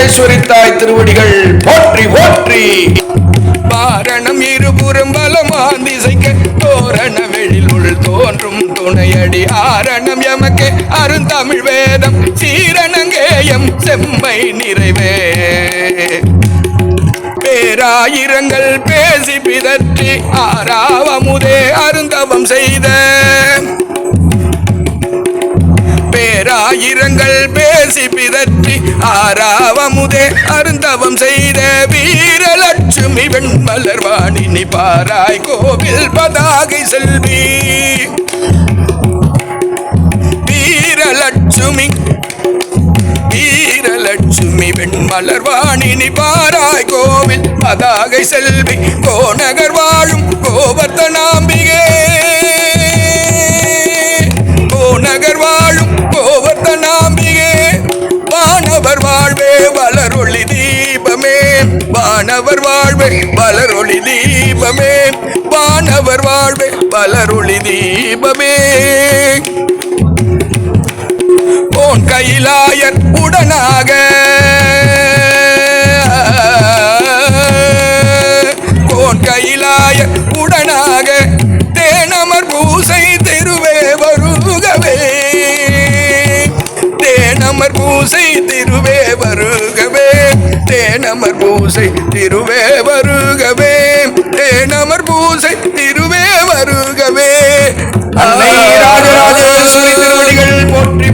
ராஜராஜேஸ்வரி தாய் திருவடிகள் போற்றி போற்றி. பாரணம் இருபுறம் பலமான் திசைக்க தோரண வெளில் உள் தோன்றும் துணையடி ஆரணம் எமக்கு அருந்தமிழ் வேதம் சீரணங்கேயம் செம்மை நிறைவே. பேராயிரங்கள் பேசி பிதற்றி ஆறாவமுதே அருந்தவம் செய்த பேராயிரங்கள் பேசி பிதற்றி ஆறாவமுதே அருந்தவம் செய்த வீரலட்சுமி வெண்மலர்வாணினி பாராய் கோவில் பதாகை செல்வி. வீரலட்சுமி வெண்மலர்வாணினி பாராய் கோவில் பதாகை செல்வி. கோநகர் வாழும் கோவர்த்தனாம்பிகே கோநகர் வாழும் கோவர்த்தனாம்பிகே வானவர் வாழ்வே வளரொளி தீபமே வானவர் வாழ்வே வளரொளி தீபமே வானவர் வாழ்வே வளரொளி தீபமே. கோன் கைலாயர் உடனாக கோன் கைலாயர் உடனாக தேனமர் பூசை திருவே வருகவே. தேனமர் பூசை திருவே வருகவே தேனமர் பூசை திருவே வருகவே தேனமர் பூசை திருவே வருகவே. ராஜராஜேஸ்வரி திருவடிகள் போற்றி.